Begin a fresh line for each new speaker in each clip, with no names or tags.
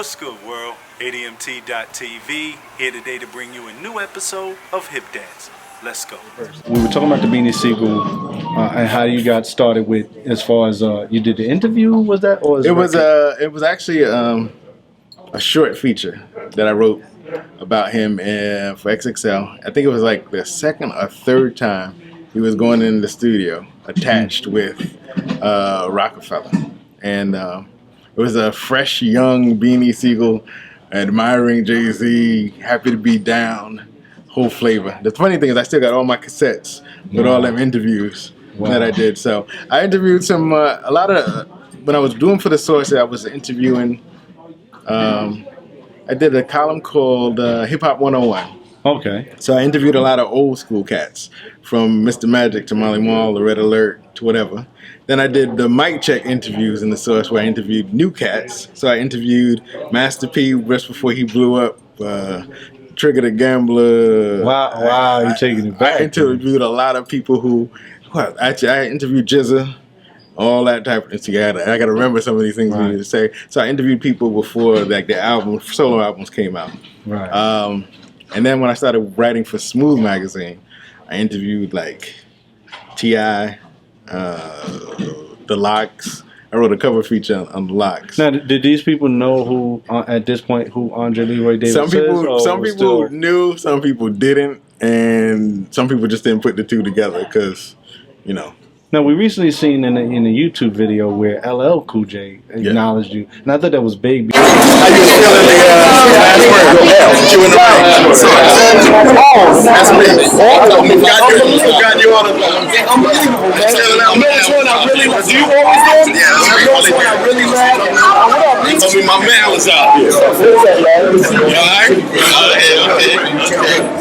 What's good, world? ADMT.TV here today to bring you a new episode of Hip Dance. Let's go.
We were talking about the Beanie Siegel and how you got started with, as far as you did the interview. Was that, or
it was actually a short feature that I wrote about him for XXL. I think it was like the second or third time he was going in the studio attached with Rockefeller, and it was a fresh, young Beanie Siegel, admiring Jay-Z, happy to be down, whole flavor. The funny thing is I still got all my cassettes with all them interviews that I did. So I interviewed some, a lot of, when I was doing for The Source, I was interviewing, I did a column called Hip Hop 101.
Okay.
So I interviewed a lot of old school cats, from Mr. Magic to Molly Mall, the Red Alert to whatever. Then I did the mic check interviews in The Source, where I interviewed new cats. So I interviewed Master P just before he blew up, Trigger the Gambler.
Wow, you're taking it back.
I interviewed a lot of people who actually, I interviewed Jizza, all that type of thing. I got to remember some of these things we need to say. So I interviewed people before like the solo albums came out.
Right.
And then when I started writing for Smooth Magazine, I interviewed like T.I., The Locks. I wrote a cover feature on The Locks.
Now, did these people know who, at this point, who Andre Leroy Davis is?
Some people knew, some people didn't, and some people just didn't put the two together because, you know.
Now, we recently seen in a YouTube video where LL Cool J acknowledged you, and I thought that was big.
How you feeling the last word? You in the right. That's me. Got you on the unbelievable, man. Do you always do it? Yeah, that's one I really laughed. What up, my man was out here. You alright?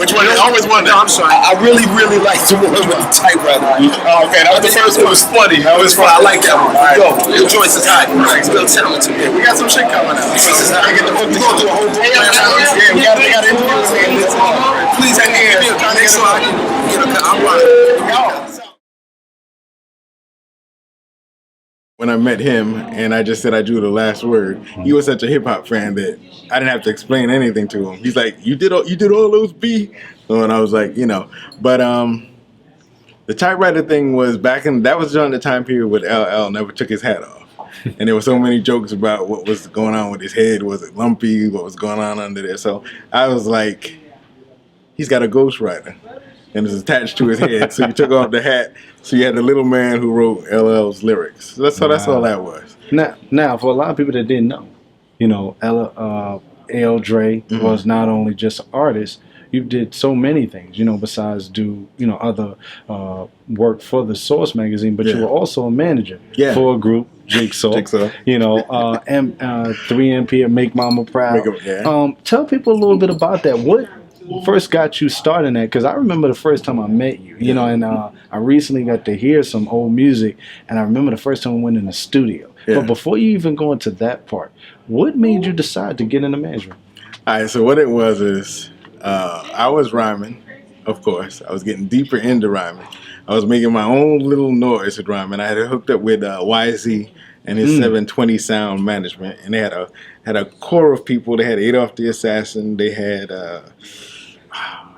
Which one? I always wonder. I'm sorry. I really like the one with the typewriter. Oh, okay, that was the first one. Was funny. That was fun. I like that one. All right. Go. Your choice is hot. Still talented. Yeah, we got some shit coming out. This is how we get the book. We're going to do a whole book. Yeah, we got interviews. Please hang in. Next slide. I'm running. When I met him and I just said I drew the last word, he was such a hip hop fan that I didn't have to explain anything to him. He's like, "You did all those B," and I was like, you know, but the typewriter thing was that was during the time period when LL never took his hat off. And there were so many jokes about what was going on with his head. Was it lumpy? What was going on under there? So I was like, he's got a ghostwriter. And it's attached to his head. So he took off the hat. So you had the little man who wrote LL's lyrics. So that's all that was.
Now, for a lot of people that didn't know, you know, L. Dre was not only just an artist. You did so many things, you know, besides do, you know, other work for the Source magazine, but you were also a manager for a group, Jigsaw. You know, 3MP and Make Mama Proud. Tell people a little bit about that. What first got you started that? Because I remember the first time I met you, you know, and I recently got to hear some old music, and I remember the first time we went in the studio. But before you even go into that part, what made you decide to get into management?
All right, so what it was is, I was rhyming, of course. I was getting deeper into rhyming. I was making my own little noise with rhyming. I had hooked up with YZ and his 720 Sound Management, and they had a core of people. They had Adolf the Assassin. They had I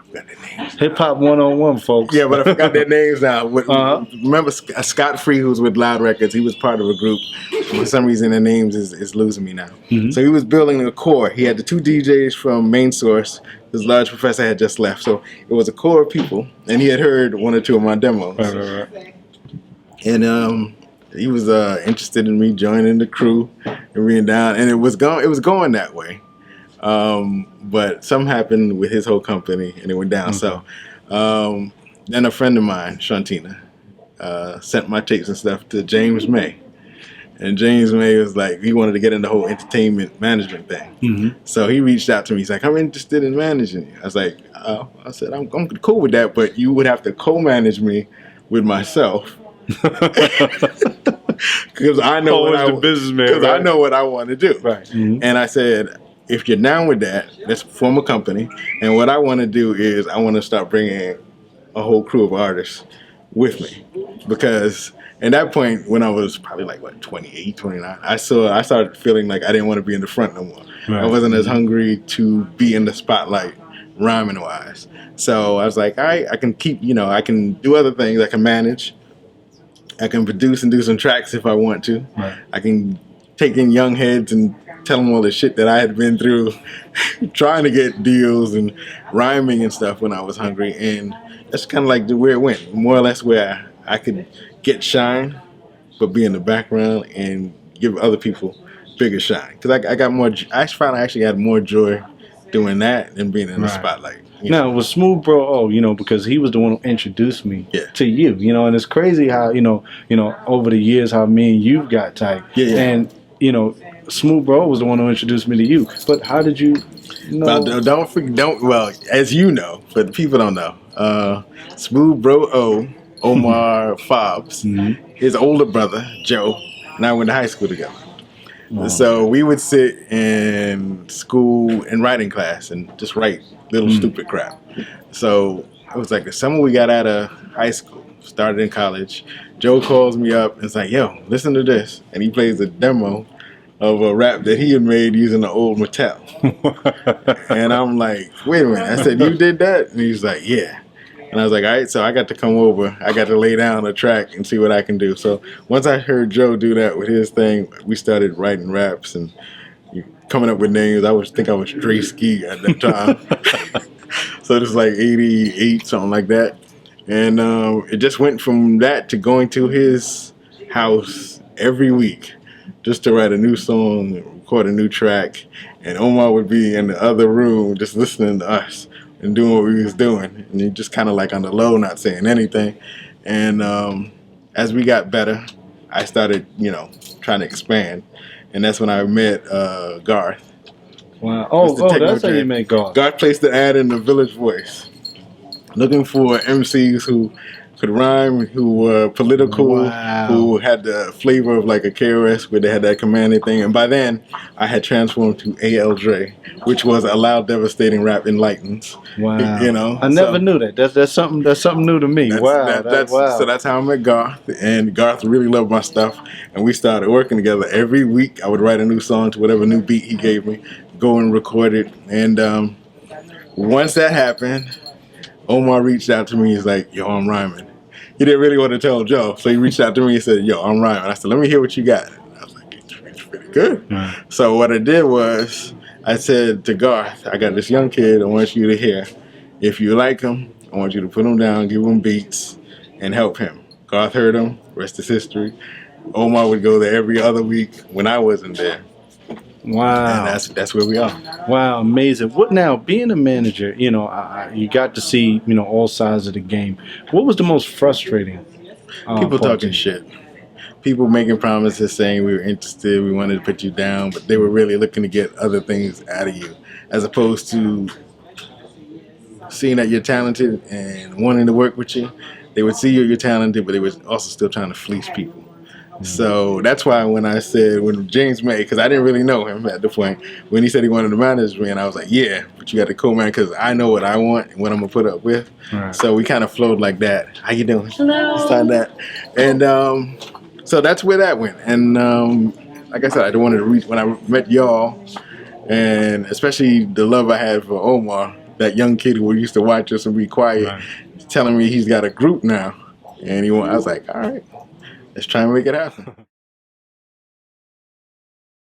forgot their names.
Hip Hop 101, folks.
Yeah, but I forgot their names now. Remember Scott Free, who was with Loud Records? He was part of a group. For some reason, their names is losing me now. So he was building a core. He had the two DJs from Main Source. This large professor had just left. So it was a core of people, and he had heard one or two of my demos. And he was interested in me joining the crew and being down, and it was going that way. But something happened with his whole company, and it went down. So then a friend of mine, Shantina, sent my tapes and stuff to James May. And James May was like, he wanted to get into the whole entertainment management thing. So he reached out to me. He's like, I'm interested in managing you. I was like, I said, I'm cool with that, but you would have to co-manage me with myself. Because I know I know what I want to do. And I said, if you're down with that, let's form a company. And what I want to do is I want to start bringing a whole crew of artists with me, because at that point when I was probably like what 28, 29, I started feeling like I didn't want to be in the front no more.
Right.
I wasn't as hungry to be in the spotlight rhyming wise. So I was like, all right, I can keep, I can do other things. I can manage. I can produce and do some tracks if I want to.
Right.
I can take in young heads and tell them all the shit that I had been through trying to get deals and rhyming and stuff when I was hungry. And that's kind of like where it went, more or less where I could get shine, but be in the background and give other people bigger shine. Because I got more, I found I actually had more joy doing that than being in the spotlight.
Now, with Smooth Bro O, because he was the one who introduced me to you, and it's crazy how, over the years how me and you got tight.
Yeah.
And, Smooth Bro was the one who introduced me to you. But how did you know?
Well, as you know, but the people don't know, Smooth Bro O, Omar Fobbs, his older brother, Joe, and I went to high school together. Wow. So we would sit in school in writing class and just write little stupid crap. So it was like the summer we got out of high school, started in college. Joe calls me up and is like, yo, listen to this. And he plays a demo of a rap that he had made using the old Mattel. And I'm like, wait a minute. I said, you did that? And he's like, yeah. And I was like, all right, so I got to come over. I got to lay down a track and see what I can do. So once I heard Joe do that with his thing, we started writing raps and coming up with names. I think I was Dre Ski at that time. So this was like 88, something like that. And it just went from that to going to his house every week just to write a new song, record a new track. And Omar would be in the other room just listening to us and doing what we was doing. And he just kind of like on the low, not saying anything. And as we got better, I started, trying to expand. And that's when I met Garth.
Wow. Oh, that's how you met Garth.
Garth placed the ad in the Village Voice, looking for MCs who could rhyme, who were political, who had the flavor of like a KRS, where they had that commanding thing. And by then, I had transformed to AL Dre, which was a loud, devastating rap enlightens.
Wow. I never knew that. That's something new to me. Wow.
So that's how I met Garth, and Garth really loved my stuff, and we started working together every week. I would write a new song to whatever new beat he gave me, go and record it, and once that happened, Omar reached out to me. He's like, yo, I'm rhyming. He didn't really want to tell Joe, so he reached out to me and said, yo, I'm rhyming. I said, let me hear what you got. And I was like, it's pretty good. So what I did was, I said to Garth, I got this young kid I want you to hear. If you like him, I want you to put him down, give him beats, and help him. Garth heard him, rest is history. Omar would go there every other week when I wasn't there.
Wow.
And that's where we are.
Wow, amazing. What now, being a manager, you got to see, all sides of the game. What was the most frustrating?
People talking shit. People making promises saying we were interested, we wanted to put you down, but they were really looking to get other things out of you, as opposed to seeing that you're talented and wanting to work with you. They would see you're talented, but they were also still trying to fleece people. So that's why when James May, because I didn't really know him at the point, when he said he wanted to manage me, and I was like, yeah, but you got to co-man because I know what I want and what I'm going to put up with. Right. So we kind of flowed like that. How you doing?
Hello.
Just like that. And so that's where that went. And like I said, I don't want to reach when I met y'all, and especially the love I had for Omar, that young kid who used to watch us and be quiet, telling me he's got a group now. And I was like, all right. Let's try and make it happen.